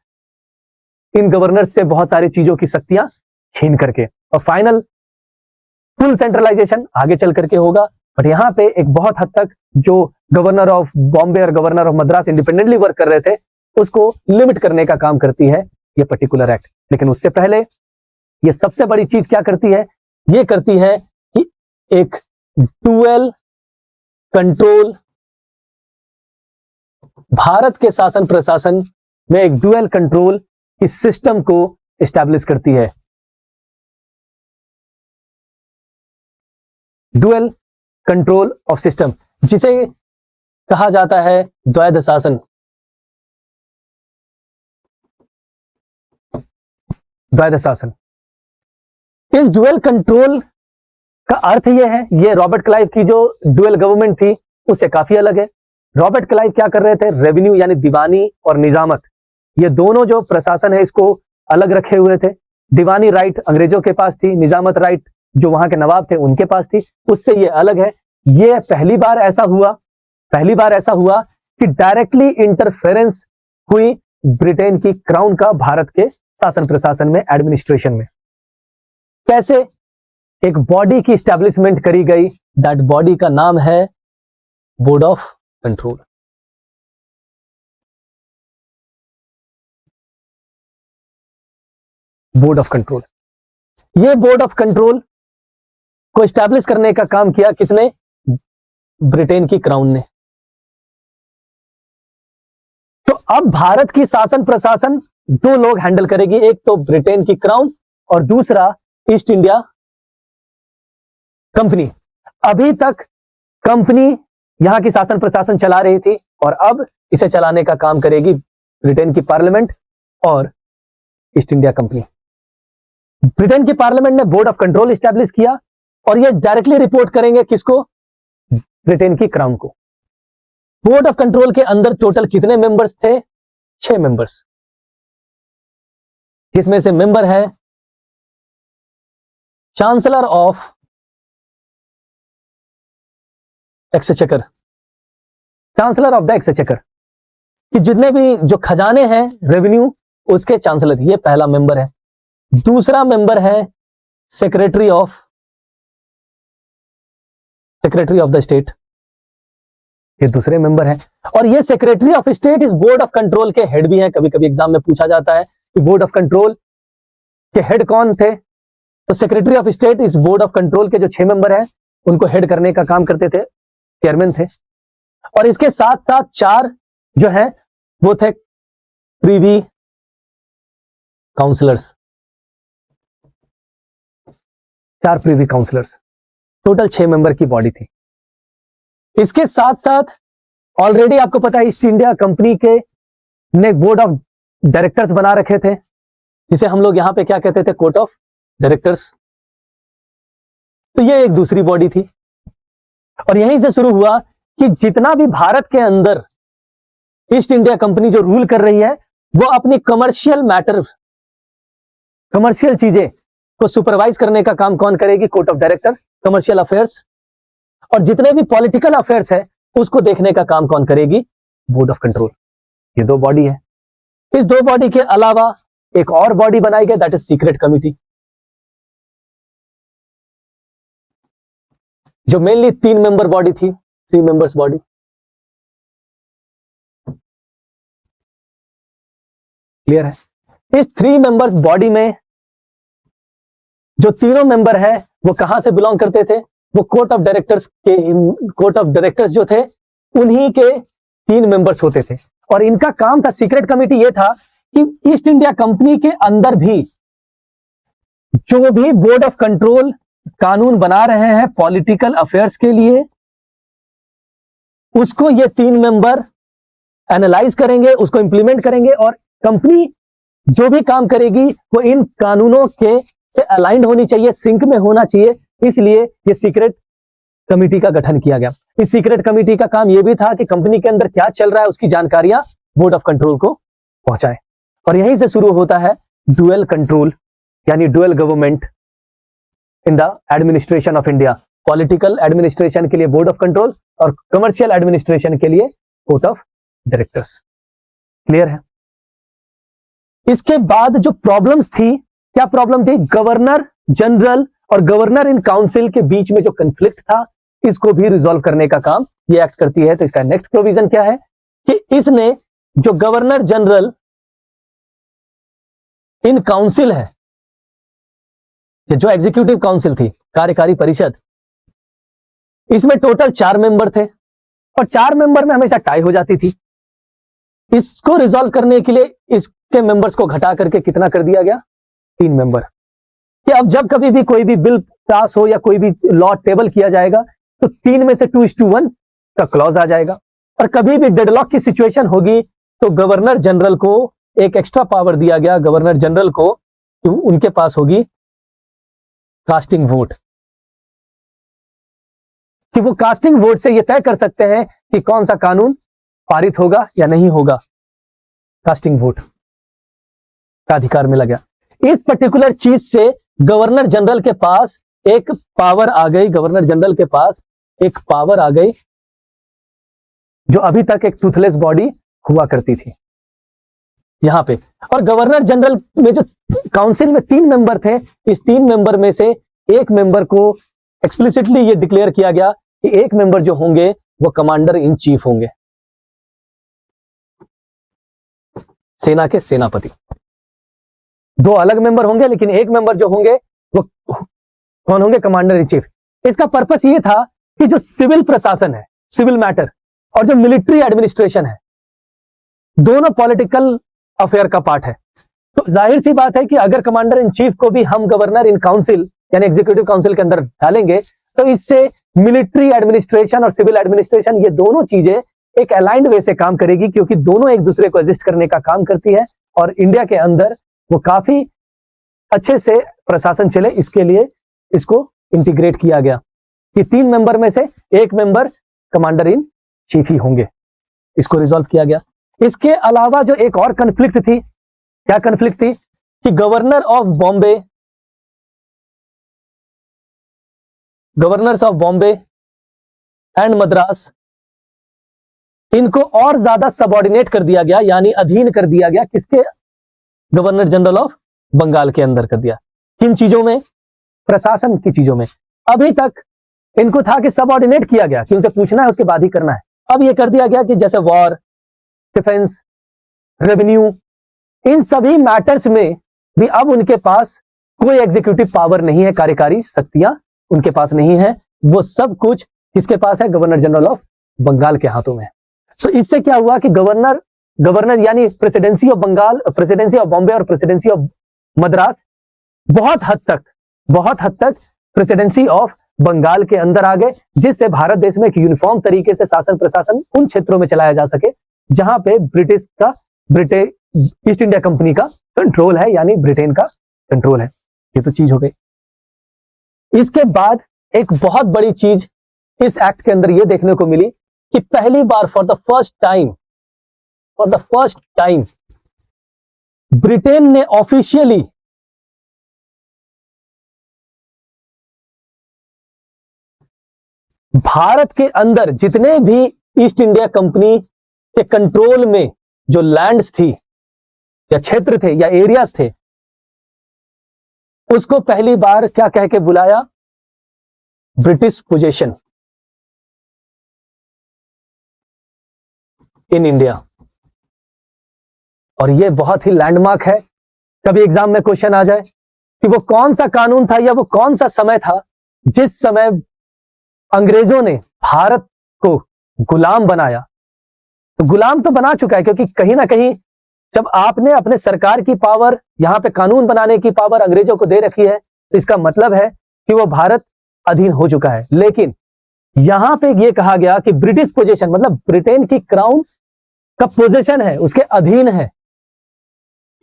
इन गवर्नर से बहुत सारी चीजों की शक्तियां छीन करके, और फाइनल फुल सेंट्रलाइजेशन आगे चल करके होगा। बट यहां पे एक बहुत हद तक जो गवर्नर ऑफ बॉम्बे और governor of Madras independently work कर रहे थे, उसको लिमिट करने का काम करती है ये पर्टिकुलर एक्ट। लेकिन उससे पहले ये सबसे बड़ी चीज क्या करती है, ये करती है कि एक डुअल कंट्रोल, भारत के शासन प्रशासन में एक डुअल कंट्रोल की सिस्टम को एस्टैब्लिश करती है। डुअल कंट्रोल ऑफ सिस्टम, जिसे कहा जाता है द्वैध शासन। द्वैध शासन, इस डुअल कंट्रोल का अर्थ यह है, ये रॉबर्ट क्लाइव की जो डुअल गवर्नमेंट थी उससे काफी अलग है। रॉबर्ट क्लाइव क्या कर रहे थे, रेवेन्यू यानी दीवानी और निजामत, ये दोनों जो प्रशासन है इसको अलग रखे हुए थे। दीवानी राइट अंग्रेजों के पास थी, निजामत राइट जो वहां के नवाब थे उनके पास थी, उससे ये अलग है। ये पहली बार ऐसा हुआ कि डायरेक्टली इंटरफेरेंस हुई ब्रिटेन की क्राउन का भारत के शासन प्रशासन में, एडमिनिस्ट्रेशन में। कैसे, एक बॉडी की स्टैब्लिशमेंट करी गई, दैट बॉडी का नाम है board of control. Board of control, ये बोर्ड ऑफ कंट्रोल को स्टैब्लिश करने का काम किया किसने, ब्रिटेन की क्राउन ने। तो अब भारत की शासन प्रशासन दो लोग हैंडल करेगी, एक तो ब्रिटेन की क्राउन और दूसरा ईस्ट इंडिया कंपनी। अभी तक कंपनी यहां की शासन प्रशासन चला रही थी और अब इसे चलाने का काम करेगी ब्रिटेन की पार्लियामेंट और ईस्ट इंडिया कंपनी। ब्रिटेन की पार्लियामेंट ने बोर्ड ऑफ कंट्रोल स्टैब्लिश किया और ये डायरेक्टली रिपोर्ट करेंगे किसको, ब्रिटेन की क्राउन को। बोर्ड ऑफ कंट्रोल के अंदर टोटल कितने मेंबर्स थे, 6 मेंबर्स, जिसमें से मेंबर है chancellor of exchequer, chancellor of the exchequer, कि जितने भी जो खजाने हैं रेवेन्यू उसके चांसलर, ये पहला मेंबर है। दूसरा मेंबर है सेक्रेटरी ऑफ द स्टेट, ये दूसरे मेंबर हैं। और ये सेक्रेटरी ऑफ स्टेट इस बोर्ड ऑफ कंट्रोल के हेड भी हैं। कभी कभी एग्जाम में पूछा जाता है कि बोर्ड ऑफ कंट्रोल के हेड कौन थे, तो सेक्रेटरी ऑफ स्टेट इस बोर्ड ऑफ कंट्रोल के जो 6 मेंबर हैं उनको हेड करने का काम करते थे, चेयरमैन थे। और इसके साथ साथ 4 जो है वो थे privy councillors, 4 privy councillors, total 6 member की बॉडी थी। इसके साथ साथ ऑलरेडी आपको पता है ईस्ट इंडिया कंपनी के ने बोर्ड ऑफ डायरेक्टर्स बना रखे थे, जिसे हम लोग यहां पे क्या कहते थे, कोर्ट ऑफ डायरेक्टर्स। तो ये एक दूसरी बॉडी थी और यहीं से शुरू हुआ कि जितना भी भारत के अंदर ईस्ट इंडिया कंपनी जो रूल कर रही है वो अपनी कमर्शियल मैटर, कमर्शियल चीजें को सुपरवाइज करने का काम कौन करेगी, court of director, commercial affairs. और जितने भी पॉलिटिकल अफेयर्स है उसको देखने का काम कौन करेगी, बोर्ड ऑफ कंट्रोल। ये 2 बॉडी है। इस 2 बॉडी के अलावा एक और बॉडी बनाई गई, दैट इज सीक्रेट कमिटी, जो मेनली 3 मेंबर बॉडी थी, 3 मेंबर्स बॉडी। क्लियर है? इस 3 मेंबर्स बॉडी में जो तीनों मेंबर है वो कहां से बिलोंग करते थे, वो कोर्ट ऑफ डायरेक्टर्स जो थे उन्हीं के 3 मेंबर्स होते थे। और इनका काम था, सीक्रेट कमिटी ये था कि ईस्ट इंडिया कंपनी के अंदर भी जो भी बोर्ड ऑफ कंट्रोल कानून बना रहे हैं पॉलिटिकल अफेयर्स के लिए, उसको ये 3 मेंबर एनालाइज करेंगे, उसको इंप्लीमेंट करेंगे और कंपनी जो भी काम करेगी वो इन कानूनों के से अलाइंड होनी चाहिए, सिंक में होना चाहिए। इसलिए ये सीक्रेट कमिटी का गठन किया गया। इस सीक्रेट कमिटी का काम यह भी था कि कंपनी के अंदर क्या चल रहा है उसकी जानकारियां बोर्ड ऑफ कंट्रोल को पहुंचाए। और यहीं से शुरू होता है डुअल कंट्रोल यानी dual government in the administration of India. Political administration के लिए बोर्ड ऑफ कंट्रोल और कमर्शियल एडमिनिस्ट्रेशन के लिए कोर्ट ऑफ डायरेक्टर्स। क्लियर है? इसके बाद जो प्रॉब्लम्स थी, क्या प्रॉब्लम थी? गवर्नर जनरल और गवर्नर इन काउंसिल के बीच में जो कंफ्लिक्ट था, इसको भी रिजॉल्व करने का काम ये एक्ट करती है। तो इसका नेक्स्ट प्रोविजन क्या है कि इसने जो गवर्नर जनरल इन काउंसिल है, जो एग्जीक्यूटिव काउंसिल थी, कार्यकारी परिषद, इसमें टोटल 4 मेंबर थे और 4 मेंबर में हमेशा टाई हो जाती थी। इसको रिजॉल्व करने के लिए इसके मेंबर्स को घटा करके कितना कर दिया गया? 3 मेंबर। कि अब जब कभी भी कोई भी बिल पास हो या कोई भी लॉ टेबल किया जाएगा तो 3 में से 2:1 का क्लॉज आ जाएगा। और कभी भी डेडलॉक की सिचुएशन होगी तो गवर्नर जनरल को एक एक्स्ट्रा पावर दिया गया, गवर्नर जनरल को, कि उनके पास होगी कास्टिंग वोट, कि वो कास्टिंग वोट से ये तय कर सकते हैं कि कौन सा कानून पारित होगा या नहीं होगा। कास्टिंग वोट का अधिकार मिला गया। इस पर्टिकुलर चीज से गवर्नर जनरल के पास एक पावर आ गई, गवर्नर जनरल के पास एक पावर आ गई जो अभी तक एक टूथलेस बॉडी हुआ करती थी यहां पे। और गवर्नर जनरल में जो काउंसिल में 3 मेंबर थे, इस 3 मेंबर में से एक मेंबर को एक्सप्लिसिटली ये डिक्लेयर किया गया कि एक मेंबर जो होंगे वो कमांडर इन चीफ होंगे, सेना के सेनापति। 2 अलग मेंबर होंगे लेकिन एक मेंबर जो होंगे वो कौन होंगे? Commander in chief. इसका पर्पस ये था कि जो सिविल प्रशासन है, सिविल मैटर, और जो मिलिट्री एडमिनिस्ट्रेशन है, दोनों पॉलिटिकल अफेयर का पार्ट है। तो जाहिर सी बात है कि अगर कमांडर इन चीफ को भी हम गवर्नर इन काउंसिल यानी एग्जीक्यूटिव काउंसिल के अंदर डालेंगे तो इससे मिलिट्री एडमिनिस्ट्रेशन और सिविल एडमिनिस्ट्रेशन, ये दोनों चीजें एक अलाइंड वे से काम करेगी, क्योंकि दोनों एक दूसरे को एग्जिस्ट करने का काम करती है और इंडिया के अंदर वो काफी अच्छे से प्रशासन चले, इसके लिए इसको इंटीग्रेट किया गया कि 3 मेंबर में से एक मेंबर कमांडर इन चीफ ही होंगे। इसको रिजॉल्व किया गया। इसके अलावा जो एक और कन्फ्लिक्ट थी, क्या कन्फ्लिक्ट थी? कि governor of Bombay, governors of Bombay and Madras, इनको और ज्यादा सबऑर्डिनेट कर दिया गया, यानी अधीन कर दिया गया। किसके? गवर्नर जनरल ऑफ बंगाल के अंदर कर दिया। किन चीजों में? प्रशासन की चीजों में। अभी तक इनको था कि सबऑर्डिनेट किया गया कि उनसे पूछना है उसके बाद ही करना है। अब यह कर दिया गया कि जैसे वॉर, डिफेंस, रेवेन्यू, इन सभी मैटर्स में भी अब उनके पास कोई एग्जीक्यूटिव पावर नहीं है, कार्यकारी शक्तियां उनके पास नहीं है। वो सब कुछ किसके पास है? गवर्नर जनरल ऑफ बंगाल के हाथों में। सो इससे क्या हुआ कि गवर्नर यानी presidency of Bengal, presidency of Bombay और प्रेसिडेंसी ऑफ मद्रास बहुत हद तक प्रेसिडेंसी ऑफ बंगाल के अंदर आ गए, जिससे भारत देश में एक यूनिफॉर्म तरीके से शासन प्रशासन उन क्षेत्रों में चलाया जा सके जहां पे ईस्ट इंडिया कंपनी का कंट्रोल है, यानी ब्रिटेन का कंट्रोल है। ये तो चीज हो गई। इसके बाद एक बहुत बड़ी चीज इस एक्ट के अंदर यह देखने को मिली कि पहली बार for the first time Britain ने ऑफिशियली भारत के अंदर जितने भी ईस्ट इंडिया कंपनी के कंट्रोल में जो लैंड्स थी या क्षेत्र थे या एरियाज थे, उसको पहली बार क्या कह के बुलाया? British possession in India. और यह बहुत ही लैंडमार्क है। कभी एग्जाम में क्वेश्चन आ जाए कि वो कौन सा कानून था या वो कौन सा समय था जिस समय अंग्रेजों ने भारत को गुलाम बनाया। तो गुलाम तो बना चुका है, क्योंकि कहीं ना कहीं जब आपने अपने सरकार की पावर, यहां पे कानून बनाने की पावर अंग्रेजों को दे रखी है, तो इसका मतलब है कि वो भारत अधीन हो चुका है। लेकिन यहां पे ये कहा गया कि ब्रिटिश पोजीशन मतलब ब्रिटेन की क्राउन का पोजीशन है, उसके अधीन है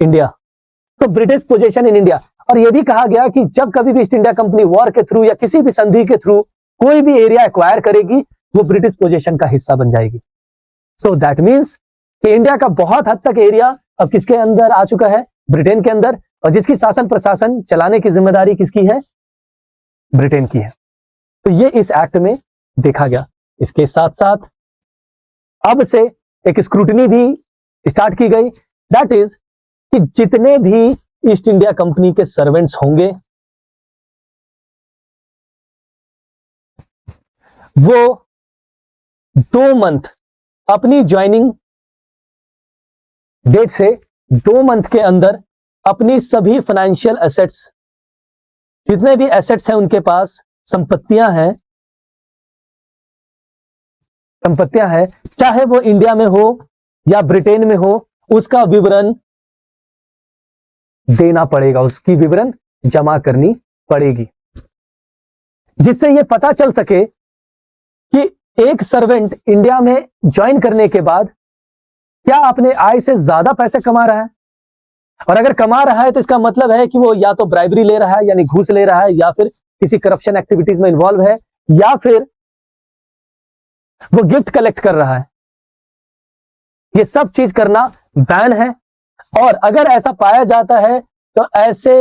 इंडिया, तो ब्रिटिश पोजीशन इन इंडिया। और यह भी कहा गया कि जब कभी भी ईस्ट इंडिया कंपनी वॉर के थ्रू या किसी भी संधि के थ्रू कोई भी एरिया एक्वायर करेगी, वो ब्रिटिश पोजीशन का हिस्सा बन जाएगी। सो दैट मीन्स कि इंडिया का बहुत हद तक एरिया अब किसके अंदर आ चुका है? ब्रिटेन के अंदर। और जिसकी शासन प्रशासन चलाने की जिम्मेदारी किसकी है? ब्रिटेन की है। तो ये इस एक्ट में देखा गया। इसके साथ साथ अब से एक स्क्रूटनी भी स्टार्ट की गई, दैट इज कि जितने भी ईस्ट इंडिया कंपनी के सर्वेंट्स होंगे वो 2 मंथ अपनी ज्वाइनिंग डेट से 2 मंथ के अंदर अपनी सभी फाइनेंशियल एसेट्स, जितने भी एसेट्स हैं उनके पास, संपत्तियां हैं, चाहे वो इंडिया में हो या ब्रिटेन में हो, उसका विवरण देना पड़ेगा, उसकी विवरण जमा करनी पड़ेगी, जिससे ये पता चल सके कि एक सर्वेंट इंडिया में ज्वाइन करने के बाद क्या अपने आय से ज्यादा पैसे कमा रहा है, और अगर कमा रहा है तो इसका मतलब है कि वो या तो ब्राइबरी ले रहा है यानी घूस ले रहा है, या फिर किसी करप्शन एक्टिविटीज में इन्वॉल्व है, या फिर वो गिफ्ट कलेक्ट कर रहा है। ये सब चीज करना बैन है, और अगर ऐसा पाया जाता है तो ऐसे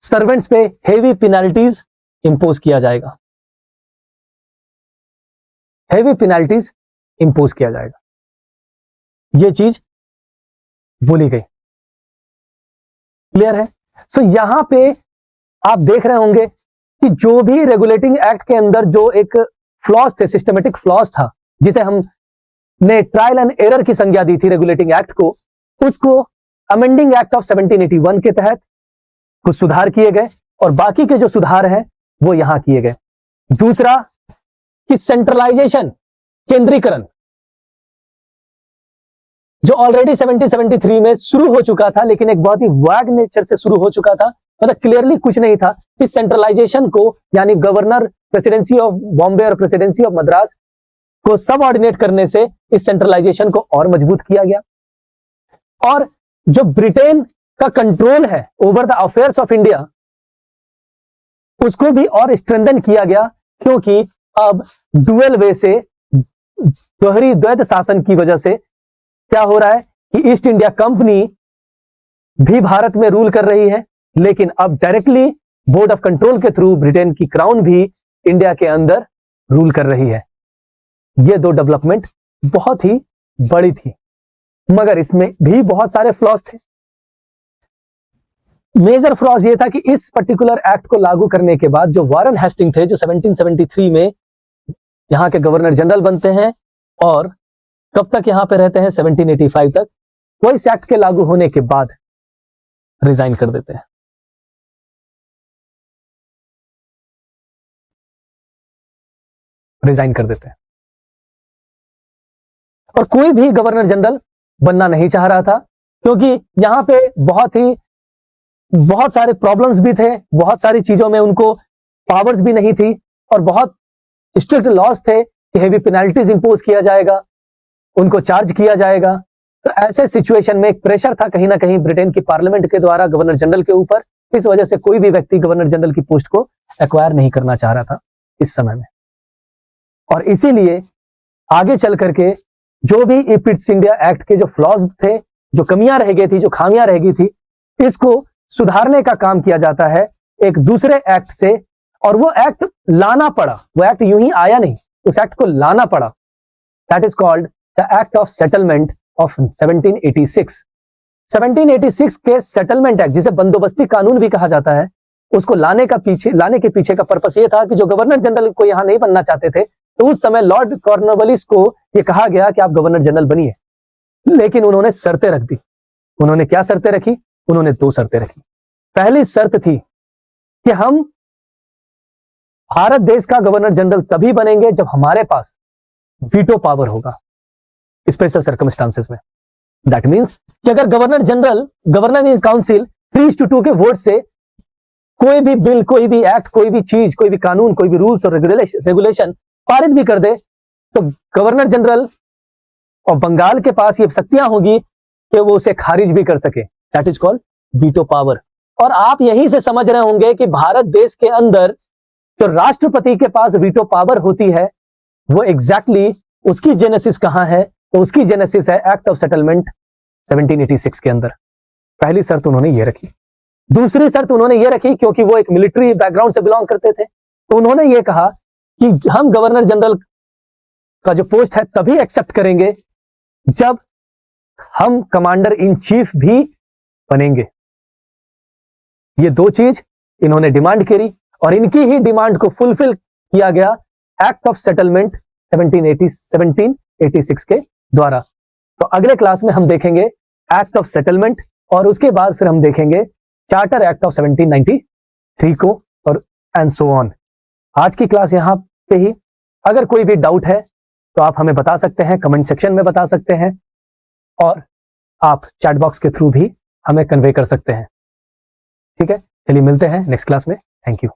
सर्वेंट्स पे हेवी पेनल्टीज इंपोज किया जाएगा, हेवी पेनल्टीज इंपोज किया जाएगा। ये चीज बोली गई, क्लियर है। सो यहां पे आप देख रहे होंगे कि जो भी रेगुलेटिंग एक्ट के अंदर जो एक फ्लॉज थे, सिस्टमेटिक फ्लॉज था, जिसे हमने ट्रायल एंड एरर की संज्ञा दी थी रेगुलेटिंग एक्ट को, उसको अमेंडिंग एक्ट ऑफ 1781 के तहत कुछ सुधार किए गए, और बाकी के जो सुधार हैं वो यहां किए गए। दूसरा कि सेंट्रलाइजेशन, केंद्रीकरण, जो ऑलरेडी 1773 में शुरू हो चुका था, लेकिन एक बहुत ही वैग नेचर से शुरू हो चुका था, मतलब क्लियरली कुछ नहीं था। इस सेंट्रलाइजेशन को यानी गवर्नर, प्रेसिडेंसी ऑफ बॉम्बे और प्रेसिडेंसी ऑफ मद्रास को सब ऑर्डिनेट करने से इस सेंट्रलाइजेशन को और मजबूत किया गया, और जो ब्रिटेन का कंट्रोल है over the affairs of India उसको भी और स्ट्रेंथन किया गया, क्योंकि अब डुअल वे से, दोहरी द्वैत शासन की वजह से क्या हो रहा है कि ईस्ट इंडिया कंपनी भी भारत में रूल कर रही है, लेकिन अब डायरेक्टली बोर्ड ऑफ कंट्रोल के थ्रू ब्रिटेन की क्राउन भी इंडिया के अंदर रूल कर रही है। ये दो डेवलपमेंट बहुत ही बड़ी थी, मगर इसमें भी बहुत सारे फ्लॉज थे। मेजर फ्लॉज ये था कि इस पर्टिकुलर एक्ट को लागू करने के बाद जो वारन हेस्टिंग थे, जो 1773 में यहां के गवर्नर जनरल बनते हैं और कब तक यहां पे रहते हैं, 1785 तक, वो इस एक्ट के लागू होने के बाद रिजाइन कर देते हैं। रिजाइन कर देते हैं, और कोई भी गवर्नर जनरल बनना नहीं चाह रहा था, क्योंकि यहां पे बहुत सारे प्रॉब्लम्स भी थे, बहुत सारी चीजों में उनको पावर्स भी नहीं थी, और बहुत स्ट्रिक्ट लॉज थे कि हेवी पेनल्टीज इंपोज किया जाएगा, उनको चार्ज किया जाएगा। तो ऐसे सिचुएशन में एक प्रेशर था कहीं ना कहीं ब्रिटेन की पार्लियामेंट के द्वारा गवर्नर जनरल के ऊपर, इस वजह से कोई भी व्यक्ति गवर्नर जनरल की पोस्ट को एक्वायर नहीं करना चाह रहा था इस समय में। और इसीलिए आगे चल करके जो भी ईस्ट इंडिया एक्ट के जो फ्लॉज थे, जो कमियां रह गई थी, जो खामियां रह गई थी, इसको सुधारने का काम किया जाता है एक दूसरे एक्ट से, और वो एक्ट लाना पड़ा, वो एक्ट यूं ही आया नहीं, उस एक्ट को लाना पड़ा। That is called the act of settlement of 1786। 1786 के सेटलमेंट एक्ट, जिसे बंदोबस्ती कानून भी कहा जाता है, उसको लाने के पीछे का पर्पस ये था कि जो गवर्नर जनरल को यहां नहीं बनना चाहते थे, तो उस समय लॉर्ड कॉर्नवालिस को यह कहा गया कि आप गवर्नर जनरल बनिए, लेकिन उन्होंने शर्तें रख दी। उन्होंने क्या शर्तें रखी? उन्होंने 2 शर्तें रखी। पहली शर्त थी कि हम भारत देश का गवर्नर जनरल तभी बनेंगे जब हमारे पास वीटो पावर होगा स्पेशल सर्कमस्टांसेस में। दैट मींस कि अगर गवर्नर इन काउंसिल 3:2 के वोट से कोई भी बिल, कोई भी एक्ट, कोई भी चीज, कोई भी कानून, कोई भी रूल्स और रेगुलेशन पारित भी कर दे, तो गवर्नर जनरल और बंगाल के पास ये शक्तियां होगी कि वो उसे खारिज भी कर सके। That is called veto power. और आप यहीं से समझ रहे होंगे कि भारत देश के अंदर जो राष्ट्रपति के पास वीटो पावर होती है, वो एग्जैक्टली उसकी जेनेसिस कहां है? तो उसकी जेनेसिस है एक्ट ऑफ सेटलमेंट 1786 के अंदर। पहली शर्त उन्होंने ये रखी। दूसरी शर्त उन्होंने ये रखी, क्योंकि वो एक मिलिट्री बैकग्राउंड से बिलोंग करते थे, तो उन्होंने ये कहा कि हम गवर्नर जनरल का जो पोस्ट है तभी एक्सेप्ट करेंगे जब हम कमांडर इन चीफ भी बनेंगे। ये दो चीज इन्होंने डिमांड करी और इनकी ही डिमांड को फुलफिल किया गया एक्ट ऑफ सेटलमेंट 1786 के द्वारा। तो अगले क्लास में हम देखेंगे एक्ट ऑफ सेटलमेंट और उसके बाद फिर हम देखेंगे चार्टर एक्ट ऑफ 1793 को और एंड सो ऑन। आज की क्लास यहां पे ही। अगर कोई भी डाउट है तो आप हमें बता सकते हैं, कमेंट सेक्शन में बता सकते हैं और आप चैट बॉक्स के थ्रू भी हमें कन्वे कर सकते हैं। ठीक है, चलिए मिलते हैं नेक्स्ट क्लास में। Thank you.